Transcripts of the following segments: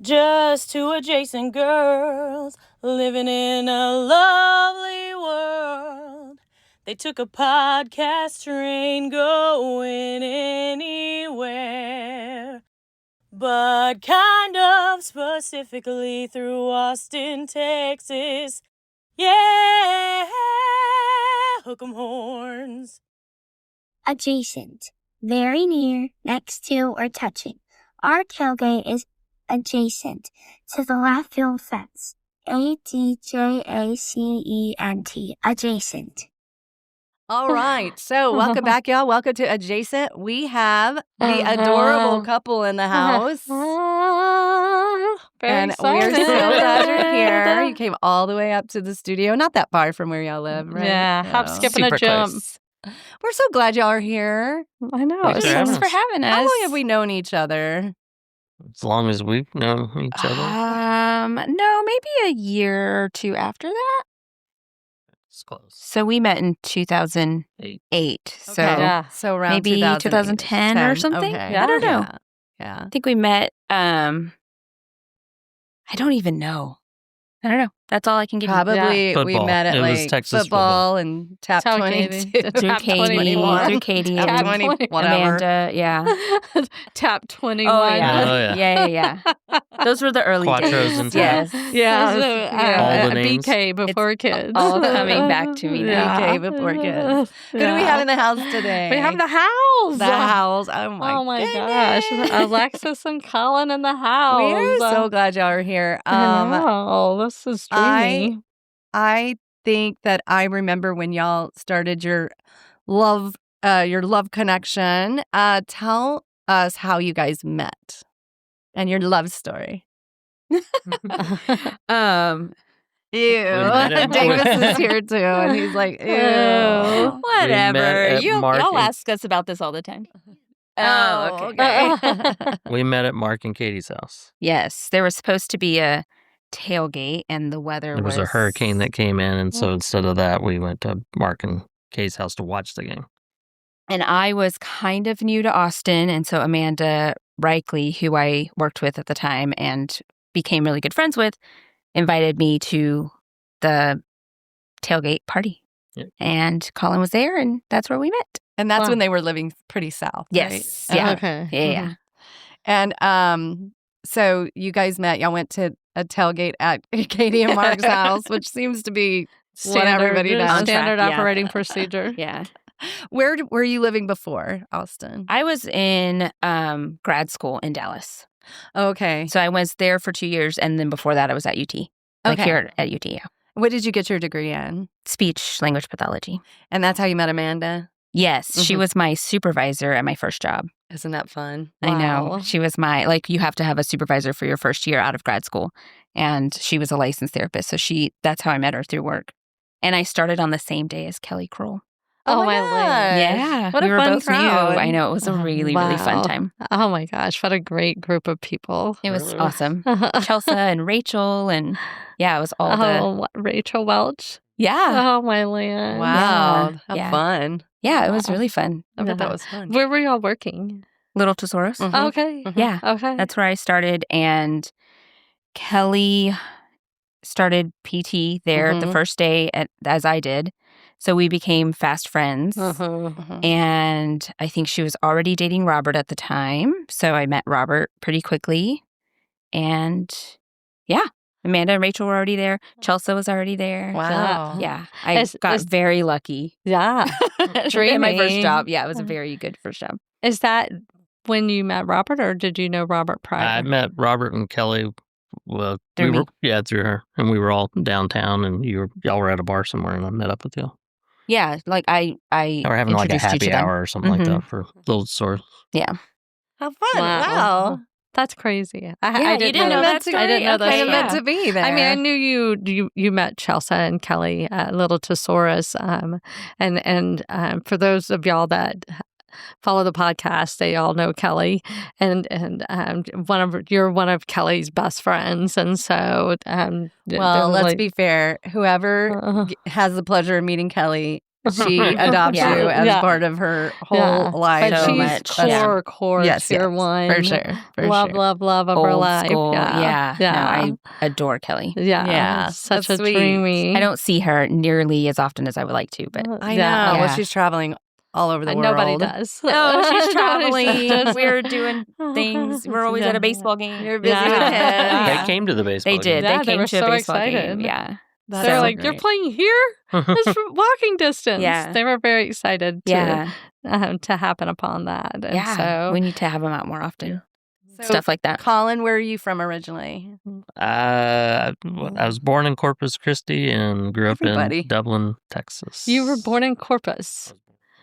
Just two adjacent girls living in a lovely world. They took a podcast train going anywhere, but kind of specifically through Austin, Texas. Yeah, hook 'em horns. Adjacent. Very near, next to, or touching. Our tailgate is adjacent to the left field fence. ADJACENT. Adjacent. All right. So welcome back, y'all. Welcome to Adjacent. We have the adorable couple in the house. Very and we're so excited. glad you're here. You came all the way up to the studio. Not that far from where y'all live, right? Yeah, hop, No. skip, and a Super jump. close. We're so glad y'all are here. I know. Thanks for having Thanks for us. having us. How long have we known each other? As long as we've known each other. No, maybe a year or two after that. It's close. So we met in 2008. So Okay. So around maybe 2010 or something? Okay. I don't know. Yeah. I think we met, I don't even know. I don't know. That's all I can give you. Probably we Football. met at It was like Texas football and tap Tell 22. Katie. Through Tap Katie. 21. Through Katie. Tap and 20, whatever. Amanda, yeah. Tap 21. Oh, yeah. Oh, yeah. Yeah. Those were the early Quattros days. and Yes. Yeah. All the names. BK before kids. all coming back to me now. BK before kids. Who do we have in the house today? We have the house. The Howells. Oh my gosh. goodness. Alexis and Collin in the house. We are so glad y'all are here. This is dreamy. I think that I remember when y'all started your love connection. Tell us how you guys met and your love story. Ew. at- Davis is here too, and he's like, ew. met Whatever. at Y'all Mark and- ask us about this all the time. Oh, okay. We met at Mark and Katie's house. Yes. There was supposed to be a tailgate, and the weather There was a hurricane that came in, and so instead of that, we went to Mark and Katie's house to watch the game. And I was kind of new to Austin, and so Amanda Reichley, who I worked with at the time and became really good friends with, invited me to the tailgate party. Yep. And Collin was there, and that's where we met. And that's Wow. when they were living pretty south. Yes. Right? Yeah. Okay. Yeah. And so you guys met. Y'all went to a tailgate at Katie and Mark's house, which seems to be what everybody does. Standard Yeah. operating procedure. Yeah. Where were you living before Austin? I was in grad school in Dallas. Okay. So I was there for 2 years, and then before that, I was at UT. Like Okay. here at UT, yeah. What did you get your degree in? Speech language pathology. And that's how you met Amanda? Yes, she Mhm. was my supervisor at my first job. Isn't that fun? I know. Wow. She was you have to have a supervisor for your first year out of grad school. And she was a licensed therapist. So that's how I met her, through work. And I started on the same day as Kelly Kroll. Oh, my gosh. Lord. Yeah. What we a were fun both crowd. new. I know. It was a really, really fun Wow. time. Oh my gosh. What a great group of people. It was Really? awesome. Chelsea and Rachel. And yeah, it was all Rachel Welch. Yeah. Oh my land. Wow. How Yeah. fun. Yeah, it was really fun. I bet that Yeah. was fun. Where were y'all working? Little Tesoros. Mhm. Okay. Mhm. Yeah. Okay. That's where I started. And Kelly started PT there the Mhm. first day as I did. So we became fast friends. Mhm. And I think she was already dating Robert at the time. So I met Robert pretty quickly. And yeah, Amanda and Rachel were already there. Chelsea was already there. Wow. Yeah, I Is- got is- very lucky. Yeah. In my first Dreamy. job. Yeah, it was a very good first job. Is that when you met Robert, or did you know Robert prior? I met Robert and Kelly. Well, Through me? through her, and we were all downtown, and y'all were at a bar somewhere, and I met up with y'all. Yeah, like I Or having like a introduced you to happy them. hour or something like Mhm. that for Little Source. Yeah. How fun. Wow. That's crazy. Yeah, you didn't know that I didn't know that. Okay, Kind of yeah. meant to be there. I mean, I knew you met Chelsea and Kelly at Little Tesaurus, and for those of y'all that follow the podcast, they all know Kelly, and you're one of Kelly's best friends, and so well, let's be fair. Whoever has the pleasure of meeting Kelly she adopts Yeah. you as Yeah. part of her whole Yeah. life. But So she's much. core Yes, tier yes, one. for sure, for love, sure. love of her Old life. school. Yeah. No, I adore Kelly. Yeah, Such that's a sweet. dreamy. I don't see her nearly as often as I would like to, but I know. Yeah. Well, Yeah. she's traveling all over the world. Nobody does. oh, she's Nobody traveling. does. We're doing things. We're always at a baseball game. You're busy Yeah. with kids. Yeah. They came to the baseball. They did. Yeah, They they came were to a so baseball excited. game. Yeah. That's They're so like, you're great. playing here? It's walking distance. Yeah. They were very excited Yeah. to happen upon that. And Yeah. so We need to have them out more often. So, Stuff like that. Collin, where are you from originally? I was born in Corpus Christi and grew up Everybody. in Dublin, Texas. you were born in Corpus.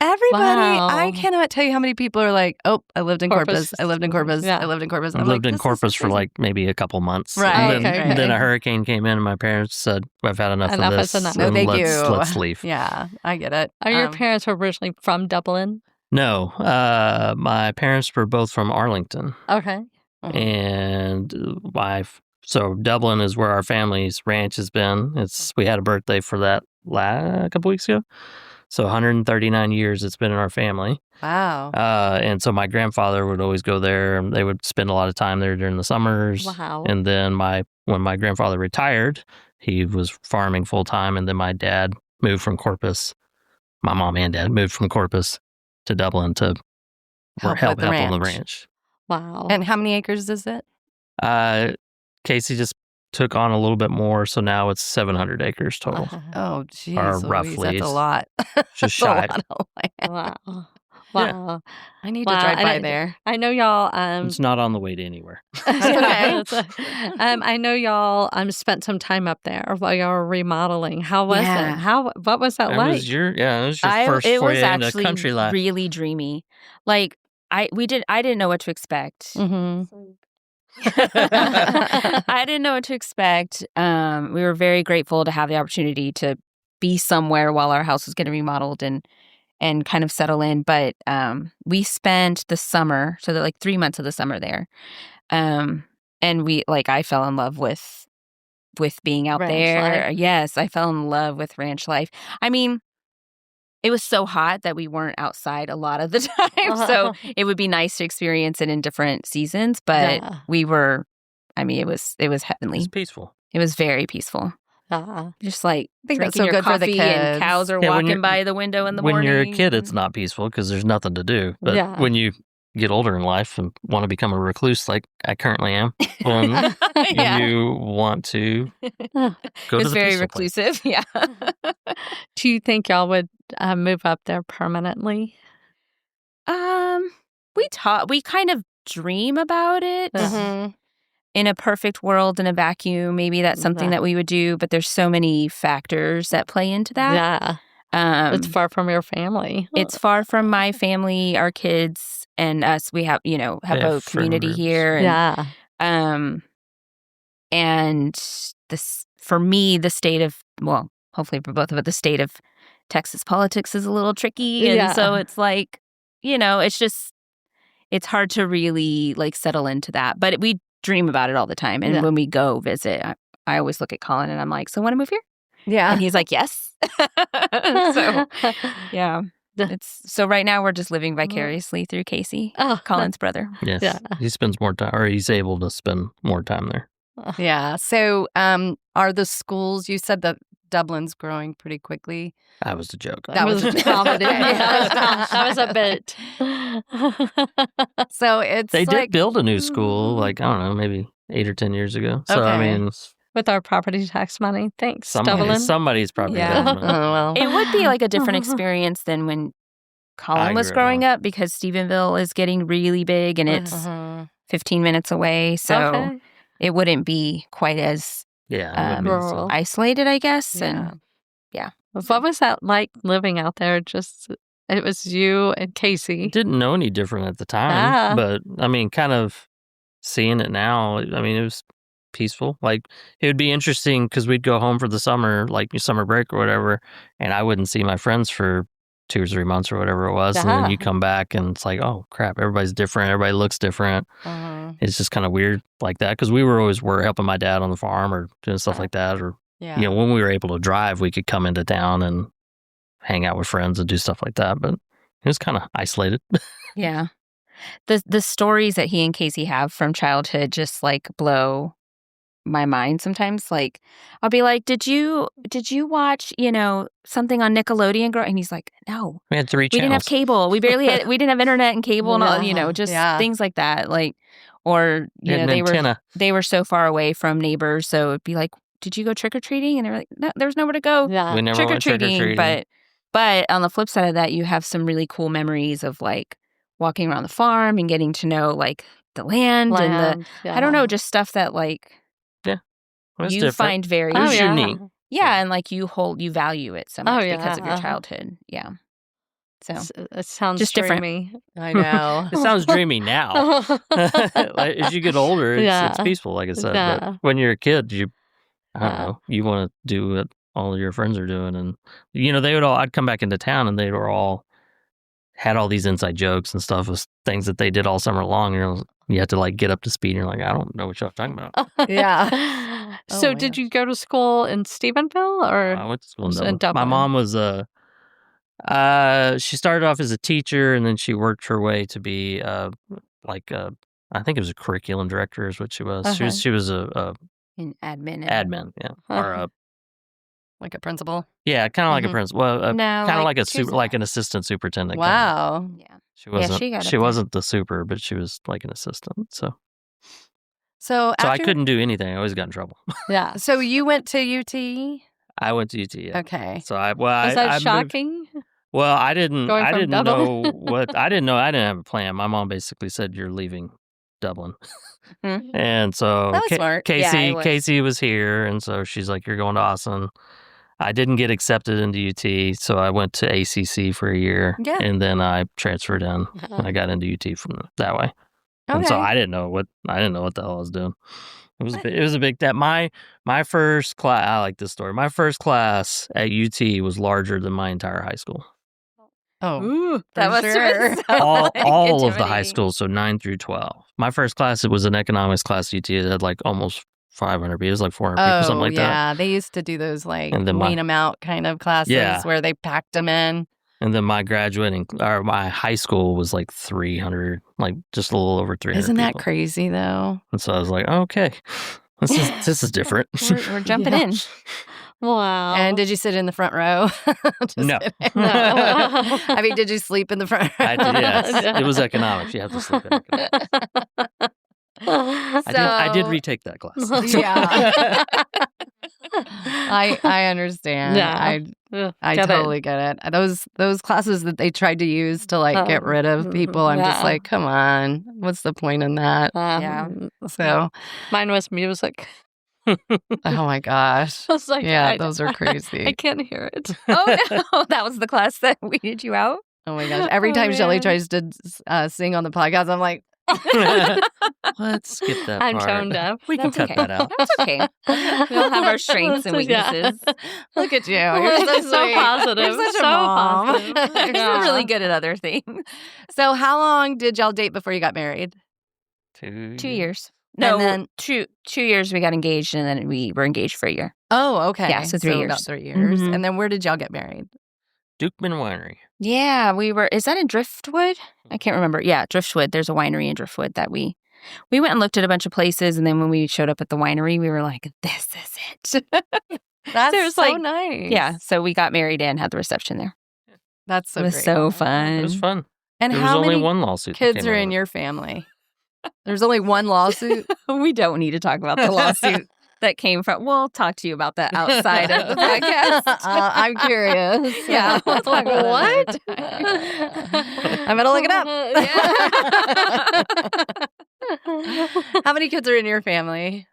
Everybody. Wow. I cannot tell you how many people are like, oh, I lived in Corpus. Corpus. I lived in Corpus. Yeah. I lived in Corpus. I I'm lived like, in this is Corpus for crazy. like maybe a couple months. Right. And Okay. then a hurricane came in and my parents said, I've had enough Enough of is this. enough. No, and thank let's, you. let's leave. Yeah, I get it. Are your parents originally from Dublin? No, my parents were both from Arlington. Okay. And so Dublin is where our family's ranch has been. We had a birthday for that a couple weeks ago. So 139 years it's been in our family. Wow. And so my grandfather would always go there, and they would spend a lot of time there during the summers. Wow. And then when my grandfather retired, he was farming full time, and then my dad moved from Corpus. My mom and dad moved from Corpus to Dublin to help with the on the ranch. ranch. Wow. And how many acres is it? Casey just took on a little bit more, so now it's 700 acres total. Oh, geez. Or Louise, roughly. That's a lot. Just That's a shy. lot of land. Wow. Wow. I need to Wow, drive and by I- there. I know y'all It's not on the way to anywhere. Okay. I know y'all spent some time up there while y'all were remodeling. How was Yeah. it? What was that It like? was your first It foray was into actually country life. really dreamy. Like I didn't know what to expect. Mm-hmm. I didn't know what to expect. We were very grateful to have the opportunity to be somewhere while our house was getting remodeled and kind of settle in. But we spent the summer, so like 3 months of the summer there. And I fell in love with being out Ranch there. life. Yes, I fell in love with ranch life. I mean, it was so hot that we weren't outside a lot of the time. So it would be nice to experience it in different seasons. But Yeah. we were, it was heavenly. It's peaceful. It was very peaceful. Uh-huh. Just like I think that's drinking so your good for the coffee and kids. cows are Yeah, when walking you're- by the window in the When morning. you're a kid, it's not peaceful because there's nothing to do. But Yeah. when you get older in life and want to become a recluse like I currently am, then Yeah. you want to go to It's the very peaceful place. reclusive. Yeah. Do you think y'all would move up there permanently? We kind of dream about it. Mhm. In a perfect world, in a vacuum, maybe that's something Yeah. that we would do, but there's so many factors that play into that. Yeah. It's far from your family. It's far from my family, our kids, and us. We have, have They a have community friend here. And, Yeah. And this, for me, hopefully for both of us, the state of Texas politics is a little tricky. And Yeah. so it's like, it's hard to really settle into that. But we dream about it all the time. And Yeah. when we go visit, I always look at Collin and I'm like, so want to move here? Yeah. And he's like, yes. So, yeah. So right now we're just living vicariously through Casey, Oh, Collin's brother. Yes. Yeah. He spends more time, or he's able to spend more time there. Yeah. So, are the schools? You said that Dublin's growing pretty quickly. That was a joke. That was a comedy. That was a bit. So it's They like did build a new school, I don't know, maybe 8 or 10 years ago. So, I Okay. mean, With our property tax money. Thanks, Dublin. somebody's probably yeah. doing Oh, it. well. It would be a different experience than when Collin I was agree. growing up because Stephenville is getting really big and it's Mhm. 15 minutes away. So Okay. it wouldn't be quite as Yeah. it would be the Rural. same. isolated, I guess. Yeah. And What was that like living out there? It was you and Casey. Didn't know any different at the time, Ah. but I mean, kind of seeing it now, I mean, it was peaceful. Like, it would be interesting because we'd go home for the summer, like summer break or whatever, and I wouldn't see my friends for 2 or 3 months or whatever it was. And Ah. then you come back and it's like, oh crap, everybody's different. Everybody looks different. Mhm. It's just kind of weird like that because we were helping my dad on the farm or doing stuff like that. Or, Yeah. when we were able to drive, we could come into town and hang out with friends and do stuff like that. But it was kind of isolated. Yeah. The stories that he and Casey have from childhood just like blow my mind sometimes. Like I'll be like, did you watch, something on Nickelodeon and he's like, no. We had 3 We channels. didn't have cable. We didn't have internet and cable and all, just things like that. Like, or they were so far away from neighbors, so it'd be like, did you go trick or treating? And they were like, no, there's nowhere to go. Yeah. We never went trick-or-treating. But on the flip side of that, you have some really cool memories of like walking around the farm and getting to know like the land and I don't know, just stuff that like you different. find very It was unique. Yeah, and like you value it so much because of your childhood. Yeah. So it sounds just dreamy. I know. It sounds dreamy now. Like, as you get older, it's peaceful, like I said. Yeah. But when you're a kid, I don't know, you want to do what all of your friends are doing. And, I'd come back into town and they were all had all these inside jokes and stuff with things that they did all summer long. You had to like get up to speed and you're like, I don't know what y'all talking about. Yeah. So did you go to school in Stephenville or? I went to school in in Dublin. Dublin? My mom was she started off as a teacher and then she worked her way to be I think it was a curriculum director is what she was. Uh-huh. She was a in admin. yeah. Or like a principal? yeah, kind of like a principal. Well, No, kind of like like she's like an assistant superintendent. Wow. Yeah. She wasn't. she got She up there. wasn't the super, but she was like an assistant. So I couldn't do anything. I always got in trouble. Yeah. So you went to UT? I went to UT. Yeah. Okay. So I Was that moved- shocking? well, I didn't. Going I from didn't Dublin? know what. I didn't know. I didn't have a plan. My mom basically said, "You're leaving Dublin," and so That was smart. Yeah, Casey, it was. Casey was here, and so she's like, "You're going to Austin." I didn't get accepted into UT, so I went to ACC for a year, Yeah. and then I transferred in. And I got into UT from that way. And so I didn't know what the hell I was doing. It was a big that my first class. I like this story. My first class at UT was larger than my entire high school. Oh, Ooh, That was sure. all of the high schools, so 9 through 12. My first class, it was an economics class at UT. It had like almost 500 people. It was like 400 people, something like that. yeah. They used to do those like And then wean them out kind of classes where they packed them in. And then my my high school was like 300, like just a little over 300. Isn't that people. crazy though? And so I was like, okay, this is different. We're jumping in. wow. And did you sit in the front row? Just No. kidding. I mean, did you sleep in the front row? I did, yes. It was economics. You have to sleep in economics. I did retake that class. Yeah. I understand. Yeah. I Get it. totally get it. Those classes that they tried to use to like get rid of people, I'm just yeah. like, come on, what's the point in that? Yeah. So, Mine was music. oh my gosh, I was like, yeah, those are crazy. I can't hear it. Oh no, that was the class that weeded you out. Oh my gosh, every time Shelly man. tries to sing on the podcast, I'm like, Let's skip that I'm part. tone deaf. We can cut that out. That's okay. We all have our strengths and Yeah. weaknesses. look at you, you're so So sweet. positive. You're such a So mom. positive. We're Yeah. really good at other things. So, how long did y'all date before you got married? 2 2 years. And No, then- 2 years we got engaged and then we were engaged for a year. Oh, okay. Yeah, so 3 About years. 3 years. Mhm. And then where did y'all get married? Dukeman Winery. Yeah, we were. Is that in Driftwood? I can't remember. Yeah, Driftwood. There's a winery in Driftwood that we went and looked at a bunch of places, and then when we showed up at the winery, we were like, "This is it." That's So it was so like- nice. Yeah, so we got married and had the reception there. That's so It was great. so fun. It was fun. And There was how only many one lawsuit. that kids came are out in of it. your family? There's only one lawsuit. We don't need to talk about the lawsuit that came from. We'll talk to you about that outside of the podcast. I'm curious. Yeah, we'll talk about What? that. I'm gonna look it up. Yeah. How many kids are in your family?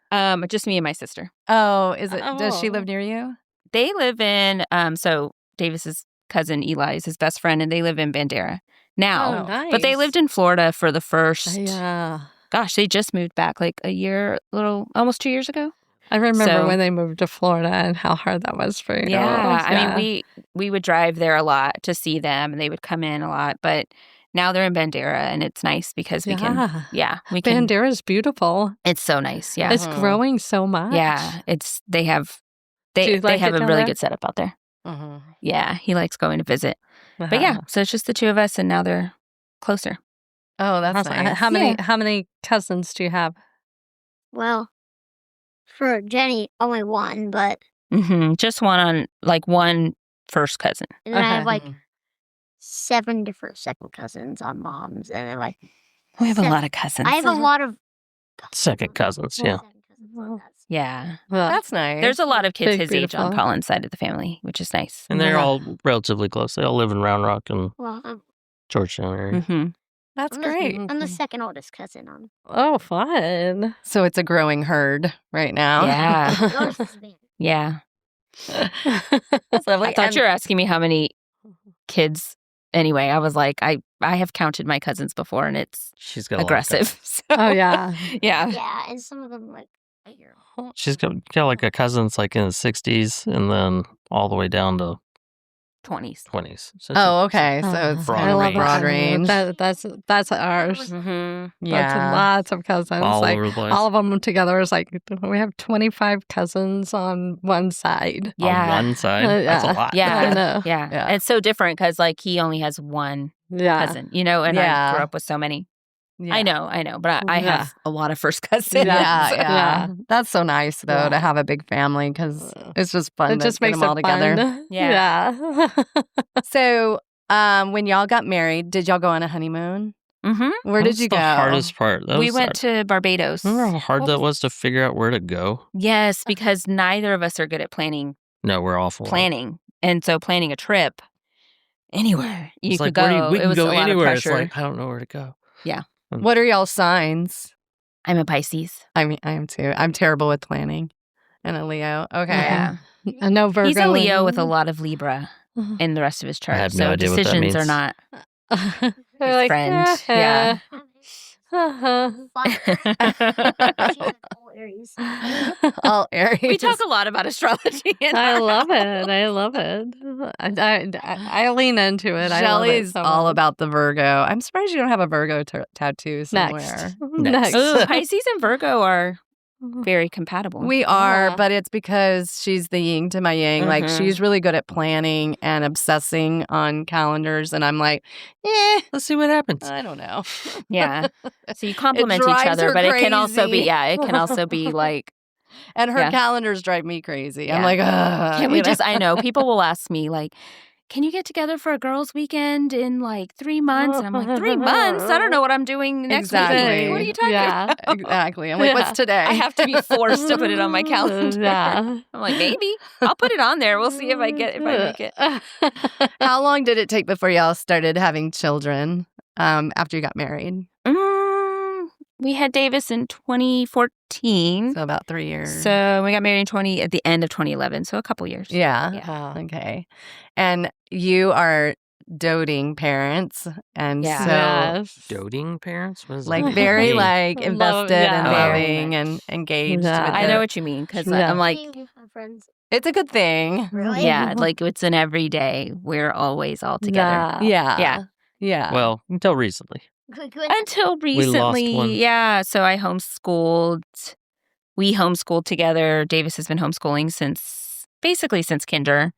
Just me and my sister. Oh, is it? Does she Oh. live near you? They live in so Davis's cousin Eli is his best friend, and they live in Bandera now. Oh, nice. But they lived in Florida for the first. Yeah. Gosh, they just moved back like almost 2 years ago. I remember So- when they moved to Florida and how hard that was for you. Yeah, I mean we would drive there a lot to see them, and they would come in a lot. But now they're in Bandera, and it's nice because we can. Yeah, we can. Bandera's beautiful. It's so nice. Yeah, It's growing so much. yeah. They have Do you they like have it a down really there? good setup out there. Yeah, he likes going to visit. But yeah, so it's just the two of us, and now they're closer. Oh, that's nice. How many cousins do you have? Well, for Jenny, only one, but Just one first cousin. and then I have like 7 different second cousins on mom's, and then like We have a lot of cousins. I have a lot of Second cousins, yeah. second cousins, so that's- Yeah. That's nice. There's a lot of kids Big, his age on beautiful. Colin's side of the family, which is nice. And they're all relatively close. They all live in Round Rock and Well, I'm Georgetown area. Mm-hmm. That's I'm great. I'm the second oldest cousin on. Oh, fun. So it's a growing herd right now. Yeah. The oldest is Van. Yeah. That's lovely. I thought you were asking me how many kids. Anyway, I was like, I have counted my cousins before, and it's She's got a lot of aggressive. So, Oh, yeah. yeah. Yeah, and some of them like a year. She's got like a cousin that's like in the 60s and then all the way down to 20s. 20s. So Oh, okay. So it's Broad kind of range. broad range. That's ours. Mm-hmm. That's lots of cousins. all like over the place. all of them together is like we have 25 cousins on one side. Yeah. On one side. That's a yeah. lot. Yeah. I know. Yeah. Yeah. It's so different because, like, he only has one Yeah. cousin, and I Yeah. grew up with so many. Yeah. I know, but I Yeah. have a lot of first cousins. Yeah, yeah. Yeah. That's so nice, though, to Yeah. have a big family because it's just fun It to just get makes them all it together. fun. Yeah. Yeah. So, when y'all got married, did y'all go on a honeymoon? Mm-hmm. Where did you go? The hardest part. That We was went to Barbados. Remember how hard that was to figure out where to go? Yes, because neither of us are good at planning, No, we're awful. and so planning a trip anywhere you It's could like, go. we it can was go a lot of anywhere. It's pressure. like, I don't know where to go. What are y'all signs? I'm a Pisces. I mean, I am too. I'm terrible with planning. And a Leo. Okay. Yeah. And no Virgo. He's a Leo with a lot of Libra in the rest of his chart. have no so idea what that decisions are means. not They're his like, friend. Yeah. uh-huh. She's like all Aries. All Aries. We talk a lot about astrology. I love it. I love it. I lean into it. I love it Shelly's so all much. about the Virgo. I'm surprised you don't have a Virgo tattoo somewhere. Next. Ooh, Pisces and Virgo are very compatible. We are, Yeah. but it's because she's the yin to my yang. Like, Mhm. she's really good at planning and obsessing on calendars. And I'm like, Let's see what happens. I don't know. Yeah. So you complement each drives other, her but it can also be, crazy. it can also be like, And her Yeah. calendars drive me crazy. I'm Yeah. like, ugh. can we you know? just, I know, people will ask me, like, can you get together for a girls' weekend in like 3 months? And I'm like, 3 months? I don't know what I'm doing next Exactly. week. What are you talking about? Yeah. Exactly. I'm like, what's today? I have to be forced to put it on my calendar. Yeah. I'm like, maybe. I'll put it on there. We'll see if I make it. How long did it take before y'all started having children after you got married? We had Davis in 2014. So about 3 years. So we got married at the end of 2011. So a couple years. Yeah. Yeah. Okay. And you are doting parents. And Yeah. so Yes. Doting parents? What is like that? very Hey. like Love- invested and yeah. loving and engaged. Yeah. with I it. know what you mean because Yeah. I'm like, We have friends. It's a good thing. Really? yeah, like it's an everyday. We're always all together. Yeah. Yeah. Yeah. Well, until recently. Until lost recently, one. yeah. So I homeschooled. We homeschooled together. Davis has been homeschooling since kinder,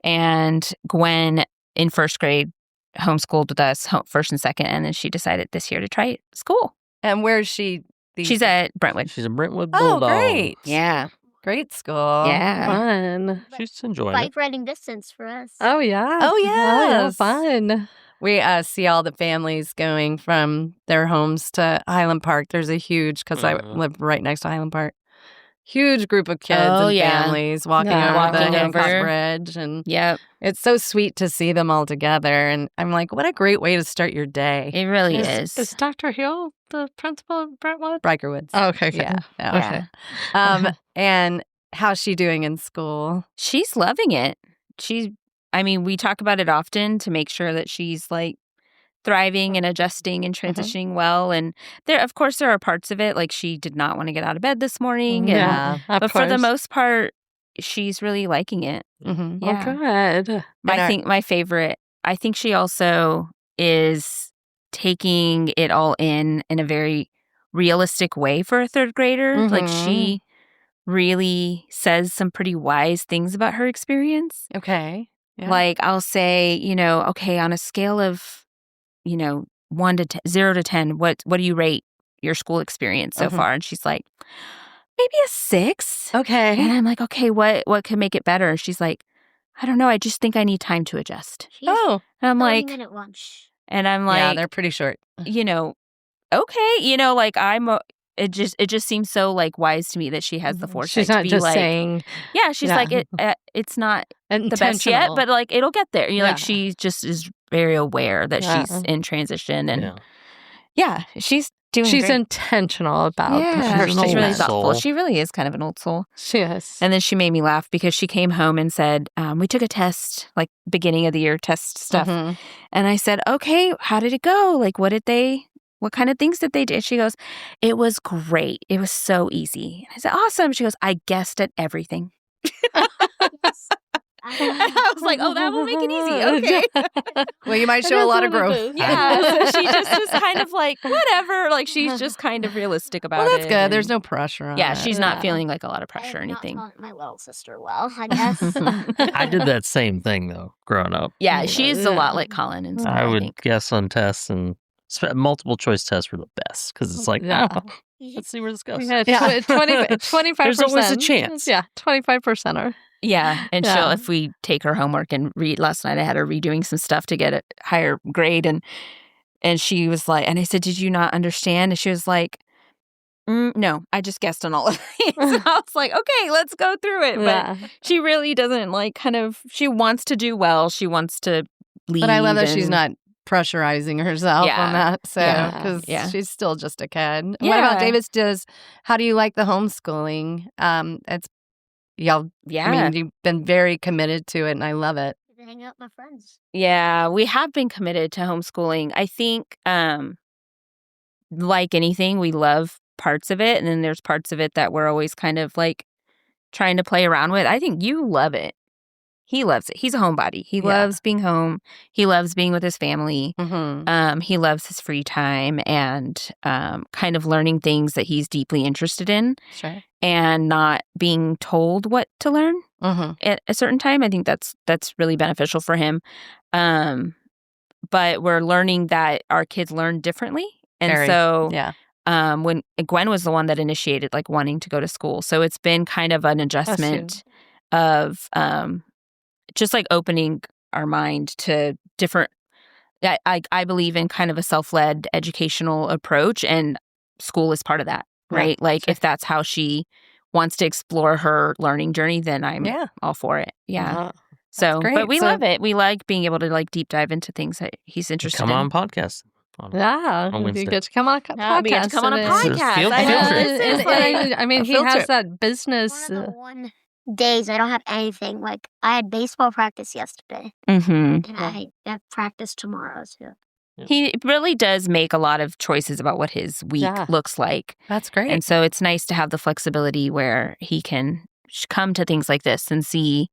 and Gwen in first grade homeschooled with us first and second, and then she decided this year to try school. And where's she? She's at Brentwood. She's a Brentwood Oh, Bulldog. great. Yeah, Great school. yeah. Fun. She's enjoying it. Bike riding distance for us. Oh, yeah. Oh, yeah. yes. Fun. We see all the families going from their homes to Highland Park. There's a huge, because I live right next to Highland Park, huge group of kids Oh, and yeah. families walking Yeah. over the Walking Hancock over. Bridge. And Yep. it's so sweet to see them all together. And I'm like, what a great way to start your day. It really Is is. Dr. Hill the principal of Brentwood? Riker Woods. Oh, okay. Good. Yeah. Yeah. And how's she doing in school? She's loving it. We talk about it often to make sure that she's like thriving and adjusting and transitioning well. And there are parts of it, like she did not want to get out of bed this morning. And, Yeah. Of but for the course. most part, she's really liking it. Mm-hmm. Oh, Yeah. good. I think she also is taking it all in a very realistic way for a third grader. Like Mhm. she really says some pretty wise things about her experience. Okay. Yeah. Like I'll say, okay, on a scale of, 0 to 10, what do you rate your school experience so far? And she's like, maybe a 6. Okay. And I'm like, okay, what could make it better? She's like, I don't know. I just think I need time to adjust. Oh. And I'm like, 30-minute lunch. and I'm like, yeah, they're pretty short. Okay, like it just seems so like wise to me that she has the foresight She's not to be just like, saying. yeah, she's like it's not the best yet, but like it'll get there. Like she just is very aware that she's in transition, and she's doing. She's great. intentional about her She's really statements. thoughtful. She really is kind of an old soul. She is. And then she made me laugh because she came home and said, we took a test, like beginning of the year test stuff. Mhm. And I said, okay, how did it go? Like, what kind of things did they do? She goes, it was great. It was so easy. I said, awesome. She goes, I guessed at everything. I was like, oh, that will make it easy. Okay. Well, you might show a lot of growth. Yeah. So she just was kind of like, whatever. Like, she's just kind of realistic about it. Well, that's good. and- There's no pressure on Yeah, it. she's not feeling like a lot of pressure or I have anything. Not taught my little sister well, I guess. I did that same thing though, growing up. Yeah, she is a lot like Collin and stuff, I would think. guess on tests, and multiple choice tests were the best because it's like, Yeah. oh, let's see where this goes. Yeah, Yeah. 25%. There's always a chance. Yeah, 25% are. Yeah, and Yeah. she'll, if we take her homework and read, last night I had her redoing some stuff to get a higher grade, and she was like, and I said, did you not understand? And she was like, no, I just guessed on all of these. And I was like, okay, let's go through it. Yeah. But she really doesn't she wants to do well. She wants to lead. But I love that she's and- not pressurizing herself Yeah. on that. So, Yeah. because Yeah. she's still just a kid. What Yeah. about Davis? How do you like the homeschooling? It's y'all. Yeah. I mean, you've been very committed to it, and I love it. Hang out with my friends. Yeah, we have been committed to homeschooling. I think, like anything, we love parts of it, and then there's parts of it that we're always kind of like trying to play around with. I think you love it. He loves it. He's a homebody. He loves being home. He loves being with his family. Mm-hmm. He loves his free time and kind of learning things that he's deeply interested in Sure. and not being told what to learn Mm-hmm. at a certain time. I think that's really beneficial for him. But we're learning that our kids learn differently. And so Yeah. when Gwen was the one that initiated like wanting to go to school. So it's been kind of an adjustment of just like opening our mind to different I believe in kind of a self-led educational approach, and school is part of that, right? Yeah, like sure. if that's how she wants to explore her learning journey, then I'm all for it. Yeah. So, great. but we So- love it. We like being able to like deep dive into things that he's interested Come in. on podcast. Yeah, On you Wednesday. get to come on a Yeah, we get to podcast. come on a and it's- podcast. Field I know. trip. This is And like- I mean, a he field has trip. that business. One of the one days I don't have anything. Like I had baseball practice yesterday, Mhm. and I have practice tomorrow too. He really does make a lot of choices about what his week Yeah. looks like. That's great. And so it's nice to have the flexibility where he can come to things like this and see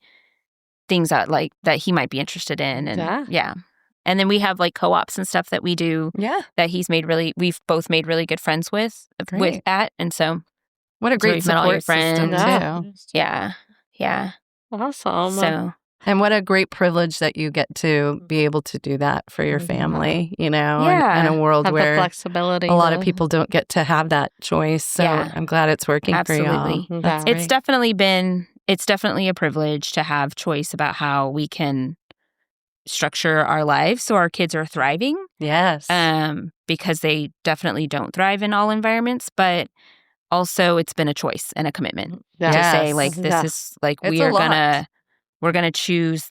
things that he might be interested in. And Yeah. And then we have like co-ops and stuff that we do yeah. that we've both made really good friends with Great. that. And so What a So great we've met all your support system friends. too. yeah. Awesome. So And what a great privilege that you get to be able to do that for your family, you know, Yeah. in a world have the where flexibility. a lot of people don't get to have that choice. So Yeah. I'm glad it's working for Absolutely. y'all. Yeah. That's it's definitely a privilege to have choice about how we can structure our lives so our kids are thriving. Yes. Because they definitely don't thrive in all environments, but also it's been a choice and a commitment Yeah. to say Yes. like this Yeah. is like It's we a are lot. we're gonna choose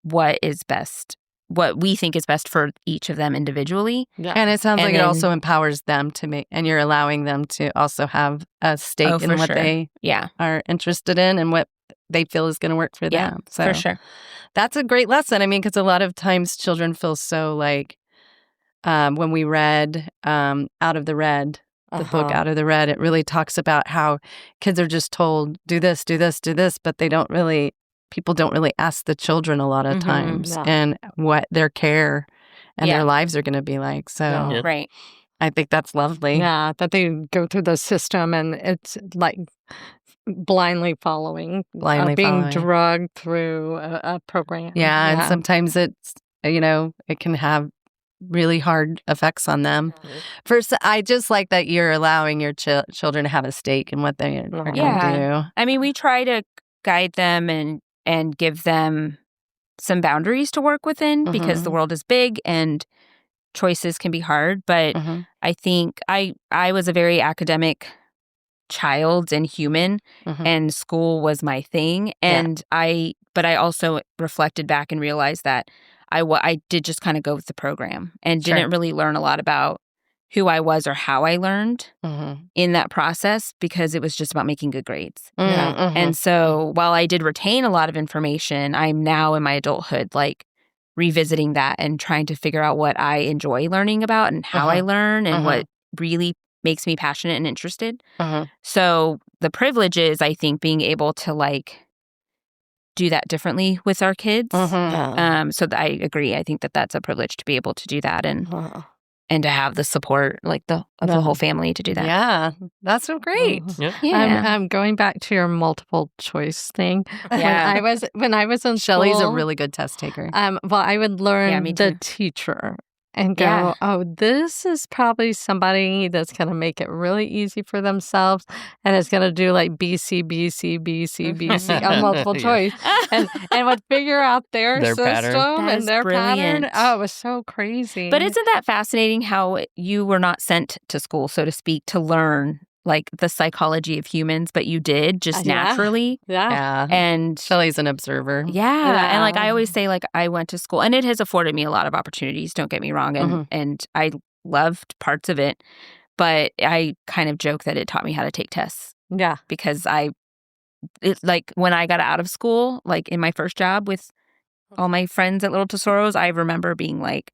what is best, what we think is best for each of them individually. Yeah. And it sounds And like it then- also empowers them to make, and you're allowing them to also have a stake Oh, in for what sure. they Yeah, are interested in and what they feel is going to work for yeah, them. So for sure. that's a great lesson. I mean, because a lot of times children feel so like, when we read Out of the Red, the book Out of the Red, it really talks about how kids are just told, do this, do this, do this, but people don't really ask the children a lot of Mhm. times Yeah. and what their care and Yeah. their lives are going to be like. So Yeah. Yeah. Right. I think that's lovely. Yeah, that they go through the system and it's like blindly following, being drugged through a program. Yeah, and sometimes it's, it can have really hard effects on them. First, I just like that you're allowing your children to have a stake in what they are going to do. I mean, we try to guide them and give them some boundaries to work within because the world is big and choices can be hard. But I think I was a very academic child and human, and school was my thing. And but I also reflected back and realized that I did just kind of go with the program and didn't really learn a lot about who I was or how I learned in that process because it was just about making good grades. And so while I did retain a lot of information, I'm now in my adulthood, like revisiting that and trying to figure out what I enjoy learning about and how I learn and what really makes me passionate and interested. So the privilege is, I think, being able to like do that differently with our kids. So I agree. I think that that's a privilege to be able to do that and to have the support like the whole family to do that. Yeah, that's so great. I'm going back to your multiple choice thing. Yeah. When I was in Shelly's school, a really good test taker. well, I would learn me the too. teacher and go, oh, this is probably somebody that's going to make it really easy for themselves and is going to do like B, C, B, C, B, C, B, C on multiple choice and would figure out their system pattern. and their brilliant. pattern. Oh, it was so crazy. But isn't that fascinating how you were not sent to school, so to speak, to learn like the psychology of humans, but you did just naturally. Yeah. And Shelly's an observer. Yeah. And like I always say, like I went to school and it has afforded me a lot of opportunities, don't get me wrong. And I loved parts of it. But I kind of joke that it taught me how to take tests. Yeah. Because like when I got out of school, like in my first job with all my friends at Little Tesoro's, I remember being like,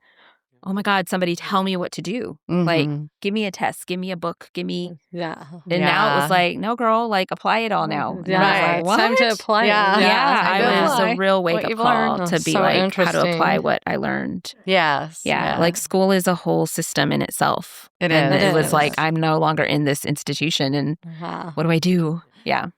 oh my God, somebody tell me what to do. Like, give me a test, give me a book, give me. Yeah. And now it was like, no, girl, like apply it all now. Yeah. Right. It's time to apply it. I was a real wake-up call to be So like, how to apply what I learned. Yes. Yeah. Like school is a whole system in itself. It and is. it was like, I'm no longer in this institution and what do I do? Yeah.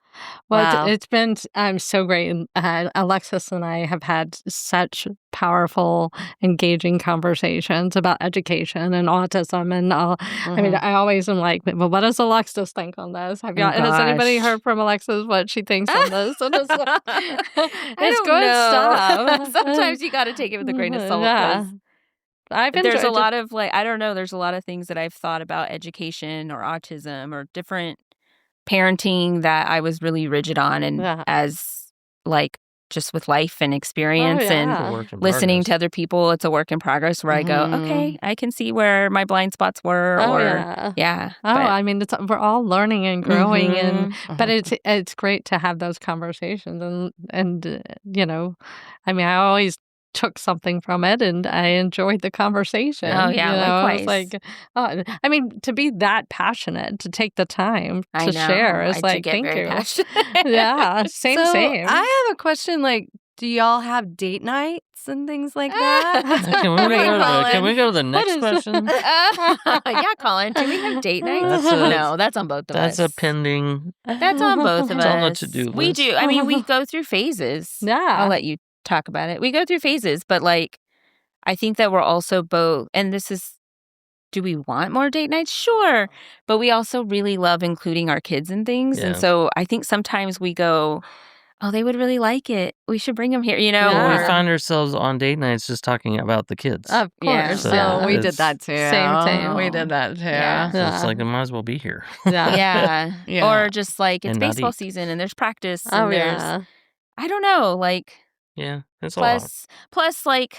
Well, it's been so great. Alexis and I have had such powerful, engaging conversations about education and autism and all. I mean, I always am like, well, what does Alexis think on this? Has anybody heard from Alexis what she thinks on this? And it's like, it's good stuff. Sometimes you got to take it with a grain of salt. Yeah. There's a lot of like, I don't know, there's a lot of things that I've thought about education or autism or different parenting that I was really rigid on and as like just with life and experience and listening to other people, it's a work in progress where I go, okay, I can see where my blind spots were I mean, we're all learning and growing but it's great to have those conversations and I mean, I always took something from it and I enjoyed the conversation. Oh yeah, likewise. It's like, I mean, to be that passionate, to take the time to share is like, thank you. Yeah, same. I have a question. Like, do y'all have date nights and things like that? Can we go to the next question? Yeah, Collin. Do we have date nights? No, that's on both of us. That's a pending. That's on both of us. It's on the to-do list. We do. I mean, we go through phases. Yeah. I'll let you talk about it. We go through phases, but like I think that we're also both, and this is, do we want more date nights? Sure. But we also really love including our kids in things. And so I think sometimes we go, oh, they would really like it. We should bring them here, We find ourselves on date nights just talking about the kids. Of course. So we did that too. Same. We did that too. Yeah. So it's like, I might as well be here. Yeah. Or just like, it's And not baseball eat. season and there's practice and there's, I don't know, like, Yeah, it's a lot. plus like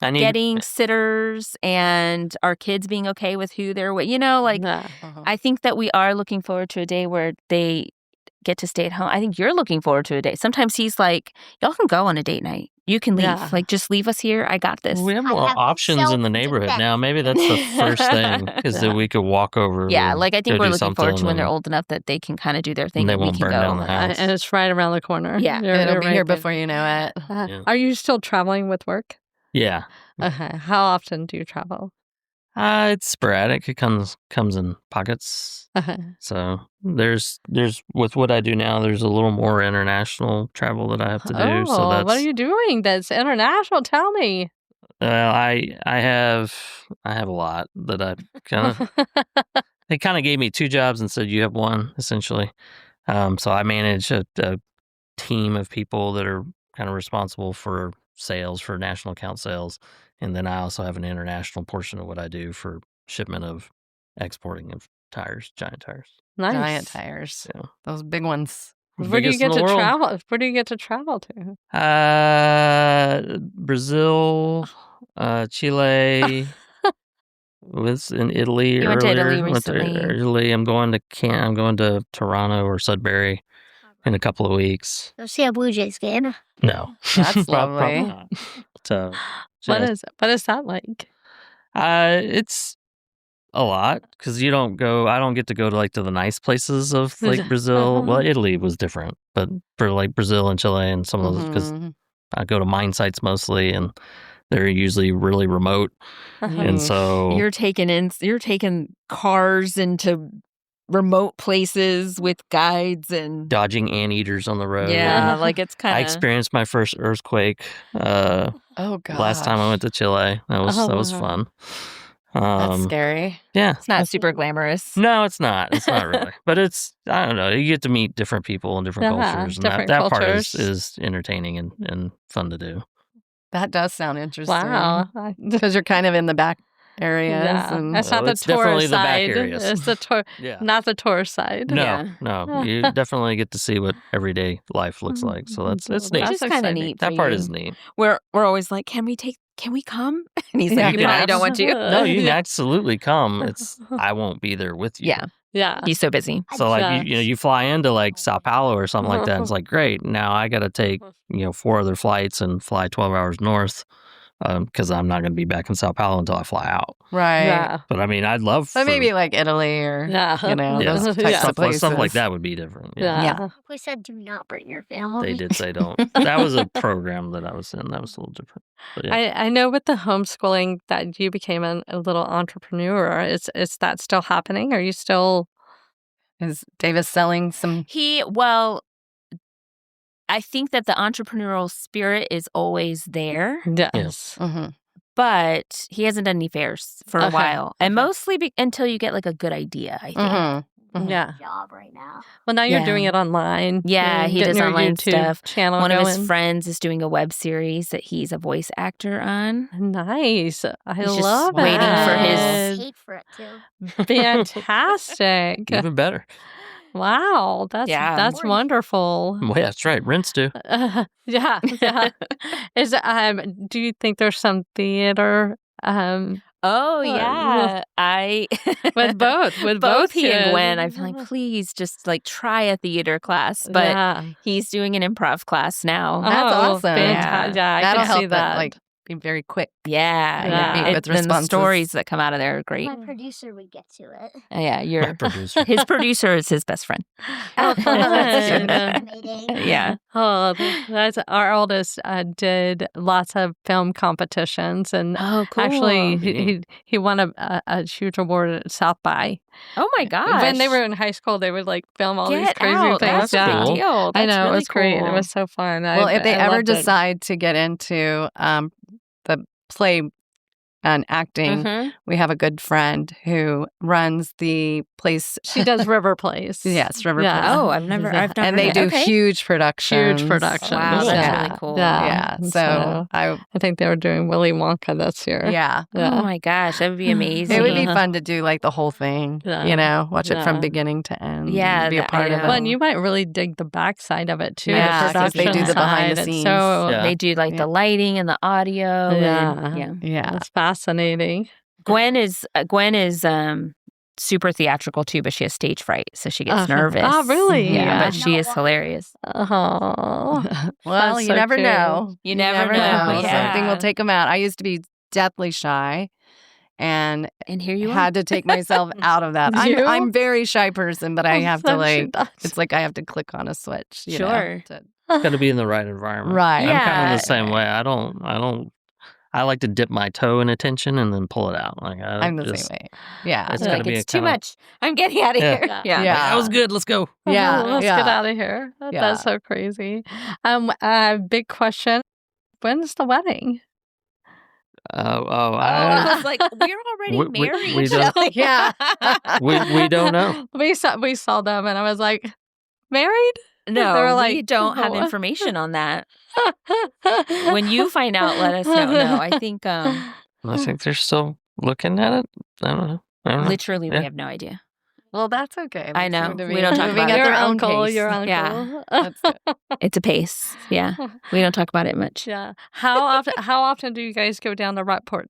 getting sitters and our kids being okay with who they're with. I think that we are looking forward to a day where they get to stay at home. I think you're looking forward to a day. Sometimes he's like, y'all can go on a date night. You can leave. Yeah. Like, just leave us here. I got this. We have more options in the neighborhood now. Maybe that's the first thing, is that we could walk over. Yeah, like I think go we're do looking forward to something when they're and- old enough that they can kind of do their thing And they and we won't can burn go. down the house. And it's right around the corner. Yeah. It'll be right here there. before you know it. Yeah. Are you still traveling with work? Yeah. How often do you travel? It's sporadic. It comes in pockets. So there's with what I do now, there's a little more international travel that I have to do. So what are you doing that's international? Tell me. Well, I have a lot that I kind of. They kind of gave me 2 jobs and said you have 1 essentially. So I manage a team of people that are kind of responsible for sales, for national account sales, and then I also have an international portion of what I do for shipment of exporting of tires, giant tires. Nice. Giant tires. Yeah. Those big ones. Where do you Biggest in get the to world. travel? Where do you get to travel to? Brazil, Chile. Was in Italy You earlier. went to Italy Went to recently. Italy. I'm going to Toronto or Sudbury in a couple of weeks. Go see a Blue Jays game. No, That's Probably lovely. not. So, What is that like? it's a lot because you don't go. I don't get to go to to the nice places of like Brazil. Well, Italy was different, but for like Brazil and Chile and some of those, because I go to mine sites mostly, and they're usually really remote, and so You're taking cars into remote places with guides and dodging anteaters on the road. yeah, like it's kind I of experienced my first earthquake Oh, God. last time I went to Chile. That was fun. That's scary. Yeah. it's not super glamorous. No, it's not. It's not really. But it's, I don't know. You get to meet different people and different cultures. And different that part cultures. is entertaining and fun to do. That does sound interesting. Wow. Because you're kind of in the back areas. Yeah. And That's Well, not the it's definitely tourist the back side. areas. It's the Yeah. not the tourist side. No, Yeah. no. You definitely get to see what everyday life looks like. So it's neat. That's Which is kind of exciting. neat. That for part you. is neat. We're always like, can we come? And he's Yeah, like, you you probably can don't want to. No, you can absolutely come. I won't be there with you. Yeah, Yeah. he's so busy. So like Yeah. you fly into like Sao Paulo or something like that. It's like great. Now I got to take 4 other flights and fly 12 hours north because I'm not going to be back in Sao Paulo until I fly out. right. Yeah. But I mean, I'd love. But maybe like Italy or, Yeah. Yeah, those types of places. stuff like that would be different. Yeah. Yeah. We said do not bring your family. They did say don't. That was a program that I was in. That was a little different. But yeah. I know with the homeschooling that you became a little entrepreneur. Is that still happening? Are you still? Is Davis selling some? I think that the entrepreneurial spirit is always there, Yes. but he hasn't done any fairs for a Okay. while, and mostly until you get like a good idea. I think. Yeah. Job right now. Well, now you're Yeah. doing it online. Yeah, he Getting does your online YouTube stuff. Channel One of his going. friends is doing a web series that he's a voice actor on. Nice. I He's just love it. waiting for his- Paid for it too. Fantastic. Even better. Wow. That's Morning. wonderful. Well, yeah, that's right. Rents do. Yeah. Is do you think there's some theater Oh yeah, with both both he and kids? Gwen. I feel like please just like try a theater class, but yeah. he's doing an improv class now. That's awesome. Fantastic. Yeah, I That'll can help see that. like be very quick. Yeah, Yeah. Meet with And the responses. stories that come out of there are great. My producer would get to it. Yeah, My your producer. his producer is his best friend. Oh, fun. Fascinating. Yeah. Oh, that's our oldest did lots of film competitions, and Oh, cool. actually he won a huge award at South by. Oh my gosh! When they were in high school, they would like film all these Get crazy out. things. That's a Yeah. big deal. I That's know, really it was great. It cool. was so fun. Well, if they I ever loved it. decide to get into the play and acting, Mhm. we have a good friend who runs the place. She does River Plays. Yes, River Yeah. Plays. Oh, I've never and heard they of do it. Okay. huge productions. Huge productions. Wow, that's Yeah. really cool. Yeah. Yeah. And So I think they were doing Willy Wonka this year. yeah. Oh my gosh, that would be amazing. It would be fun to do like the whole thing, Yeah. watch it Yeah. from beginning to end. Yeah, be a that- part I of know. it. Well, and you might really dig the backside of it too. Yeah, the 'cause they production do the behind the side. It's scenes. So Yeah. They do like Yeah. the lighting and the audio. Yeah. And, yeah. Yeah. it's fascinating. Gwen is super theatrical too, but she has stage fright, so she gets Uh-huh. nervous. Oh, really? Yeah, Yeah. but she is hilarious. Oh, Well, That's you so never cute. know. You never know. Yeah. Something will take them out. I used to be deathly shy and And here you had to take myself out of that. You? I'm a very shy person, but I have to She like, does. it's like I have to click on a switch. You know, Sure. to- It's got to be in the right environment. Right. I'm kind of Yeah. the same way. I don't I like to dip my toe in attention and then pull it out. Like I'm the same way. Yeah. It's Like, gotta be it's a too kinda- much. I'm getting out of Yeah. here. Yeah. Yeah. Yeah. that was good. Let's go. Yeah. Let's yeah. get out of here. Yeah. That's so crazy. Big question. When's the wedding? I was like, we're already married. we don't- Shelly. Yeah. we don't know. We saw them and I was like, married? No, They were we like, don't have "Oh." information on that. When you find out, let us know. No, I think I think they're still looking at it. I don't know. literally Yeah. we have no idea. Well, that's okay. I They know. seem to We be don't talk moving about at it. Your their own uncle, pace. your uncle. Yeah. That's good. It's a pace. Yeah. We don't talk about it much. Yeah. How often do you guys go down to Rockport?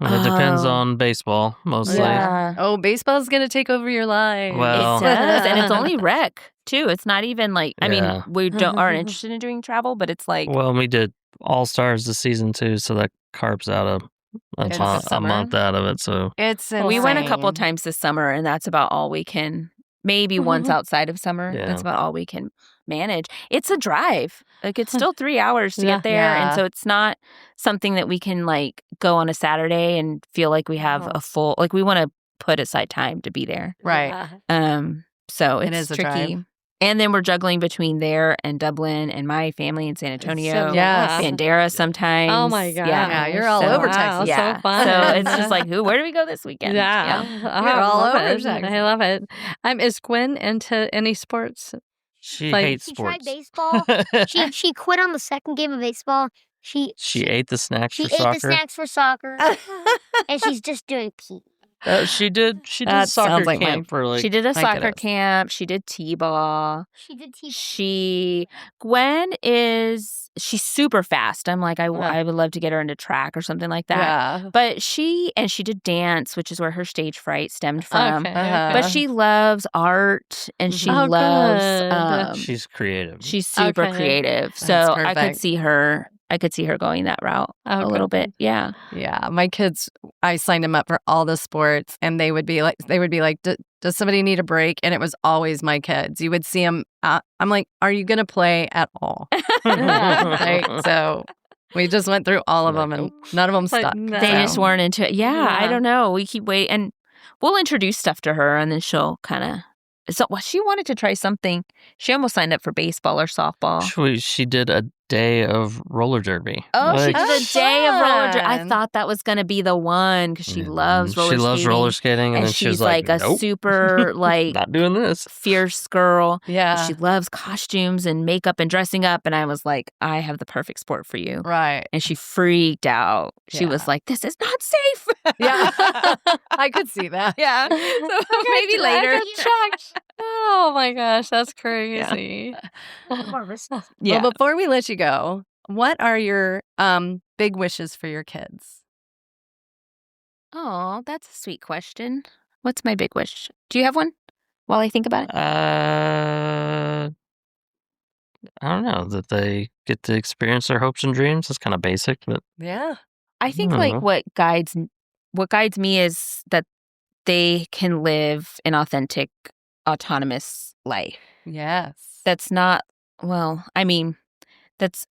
Well, it depends Oh. on baseball mostly. Yeah. Oh, baseball's going to take over your life. Well- It does. And it's only rec, too. It's not even like, I mean, Yeah. we aren't interested in doing travel, but it's like, Well, we did All Stars this season too, so that carves out a It's month summer. out of it. So It's we went a couple insane. times this summer, and that's about all we can, maybe once outside of summer. Yeah. That's about all we can manage. It's a drive. Like, it's still 3 hours to Yeah. get there. And Yeah. so it's not something that we can, like, go on a Saturday and feel like we have a full, like, we want to put aside time to be there. Right. So It it's is a tricky. drive. And then we're juggling between there and Dublin and my family in San Antonio. Yes. Bandera sometimes. Oh my God. Yeah, you're all over Texas. Yeah. So fun. So it's just like, where do we go this weekend? Yeah. You're all love over it. Texas. I love it. Is Gwen into any sports? she Like- hates She tried sports. baseball. she quit on the second game of baseball. She ate the snacks she for ate soccer. the snacks for soccer, and she's just doing PE. She did That soccer sounds like camp for like She did a my soccer kiddos. camp. She did T-ball. She did T-ball. Gwen she's super fast. I'm like, I would love to get her into track or something like that. Yeah. But she did dance, which is where her stage fright stemmed from. Okay, Uh-huh. But she loves art and she Oh, loves good. she's creative. she's super Okay. creative. So That's I could perfect. see her going that route a little bit. Yeah. Yeah, my kids, I signed them up for all the sports, and they would be like, does somebody need a break? And it was always my kids. You would see them. I'm like, are you going to play at all? Right? So we just went through all of them, and none of them Like, stuck. no. They So, just weren't into it. Yeah, I Yeah. don't know. We keep waiting, and we'll introduce stuff to her, and then she'll kind of. So she wanted to try something. She almost signed up for baseball or softball. She did a day of roller derby. Oh, she Like, did a day of roller derby. I fun. thought that was going to be the one because she loves roller She skating. loves roller skating, and and then she she's was like, a nope, super like not doing this. fierce girl. yeah. She loves costumes and makeup and dressing up. And I was like, I have the perfect sport for you. Right. And she freaked out. She was Yeah. like, this is not safe. Yeah. I could see that. Yeah. So maybe later. Oh my gosh, that's crazy. Yeah. Well, before we let you go, what are your big wishes for your kids? Oh, that's a sweet question. What's my big wish? Do you have one while I think about it? I don't know, that they get to experience their hopes and dreams. That's kind of basic, but Yeah. I think I like don't know. what guides me is that they can live an authentic, autonomous life. Yes. That's not I mean,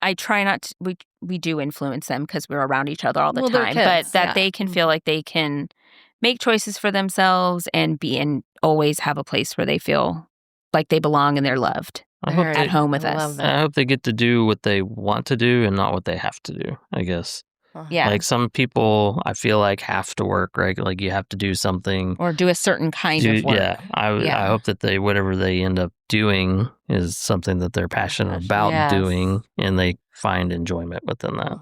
I try not to, we do influence them because we're around each other all the Well, they're time, kids, but that yeah. they can feel like they can make choices for themselves and always have a place where they feel like they belong and they're loved I hope, Very- at home with I us. love that. I hope they get to do what they want to do and not what they have to do, I guess. Yeah. Like some people, I feel like have to work, right? Like you have to do something. Or do a certain kind of work. Yeah. I hope that whatever they end up doing is something that they're passionate about Yes. doing and they find enjoyment within that.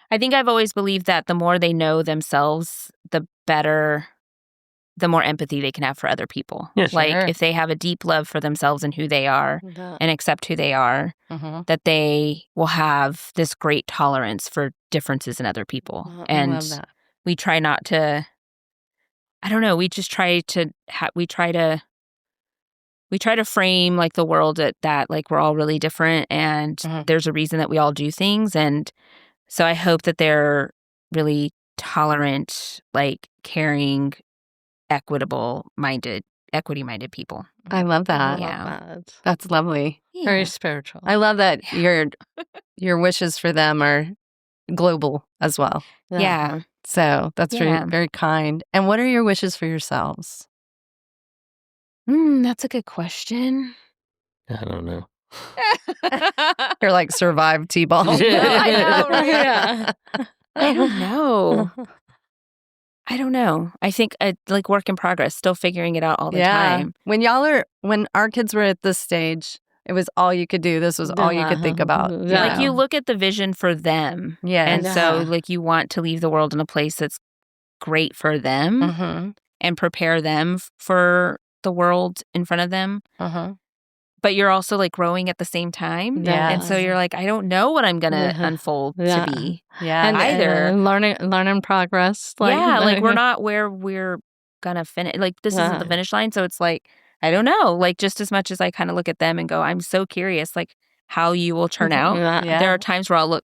I think I've always believed that the more they know themselves, the better, the more empathy they can have for other people. Yeah, Like sure. if they have a deep love for themselves and who they are and accept who they are, Mhm. that they will have this great tolerance for differences in other people. I And love that. we try not to, I don't know, we just try to, we try to frame like the world that like we're all really different and Mhm. there's a reason that we all do things. And so I hope that they're really tolerant, like caring, equity-minded people. I love that. Yeah. That's lovely. Very spiritual. I love that your wishes for them are global as well. Yeah. So that's Yeah. very, very kind. And what are your wishes for yourselves? That's a good question. I don't know. You're like survive T-ball. I know, right? Yeah. I don't know. I don't know. I think like work in progress, still figuring it out all the time. When our kids were at this stage, it was all you could do. This was all you could think about. Yeah. Like you look at the vision for them. Yes. And so like you want to leave the world in a place that's great for them Mm-hmm. and prepare them for the world in front of them. Uh-huh. But you're also like growing at the same time. Yeah. And so you're like, I don't know what I'm going to Yeah. unfold Yeah. to be. Yeah. And either. learning progress. Like we're not where we're going to finish. Like this isn't the finish line. So it's like, I don't know. Like just as much as I kind of look at them and go, I'm so curious, like how you will turn out. Yeah. There are times where I'll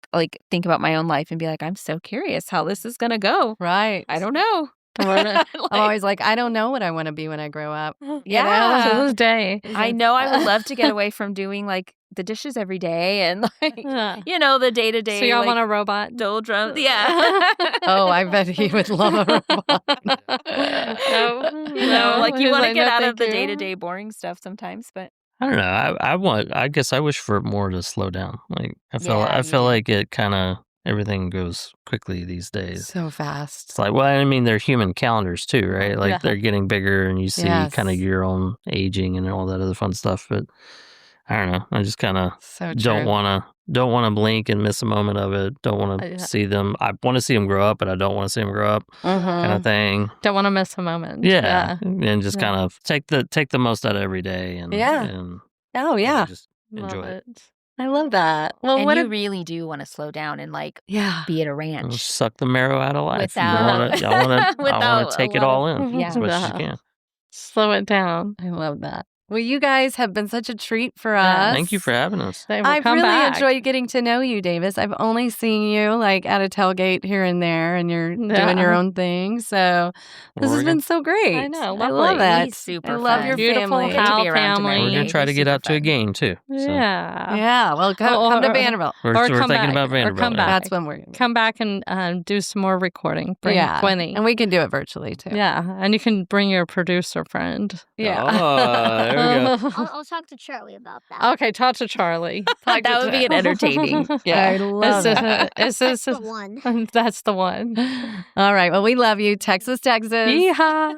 think about my own life and be like, I'm so curious how this is going to go. Right. I don't know. I'm always like, I don't know what I want to be when I grow up. Yeah. To this day. I know I would love to get away from doing like the dishes every day and like, the day to day. So y'all like, want a robot? doldrums. Yeah. Oh, I bet he would love a robot. No, like you he's want to like, get no, out of thank the you. day to day boring stuff sometimes, but I don't know. I guess I wish for it more to slow down. Like I feel like it kind of everything goes quickly these days. So fast. It's like, well, I mean, they're human calendars too, right? Like they're getting bigger, and you see kind of your own aging and all that other fun stuff. But I don't know. I just kind of don't want to blink and miss a moment of it. Don't want to see them. I want to see them grow up, but I don't want to see them grow up, kind of thing. Don't want to miss a moment. Yeah, and just kind of take the most out of every day, and Oh yeah, just enjoy it. I love that. Well, and what you really do want to slow down and like be at a ranch. Suck the marrow out of life. Without- I want to take it all in Yeah. as much as you can. Slow it down. I love that. Well, you guys have been such a treat for us. Thank you for having us. I've really enjoyed getting to know you, Davis. I've only seen you like at a tailgate here and there, and you're doing your own thing. So this has been so great. I know. I love that. He's super I love fun. your Beautiful family. Howell be around family. tonight. We're gonna try to get out to a game too. So. Yeah. Yeah. Well, come to Vanderbilt. We're Or thinking come back. about Or Vanderbilt. come back. That's when we're gonna Come back and do some more recording. Bring Quinny. and we can do it virtually too. Yeah, and you can bring your producer friend. Yeah. Oh, there we go. I'll talk to Charlie about that. Okay, talk to Charlie. That would be an entertaining. Yeah, I love it. Is That's the one. That's the one. All right. Well, we love you, Texas, Texas. Yeehaw.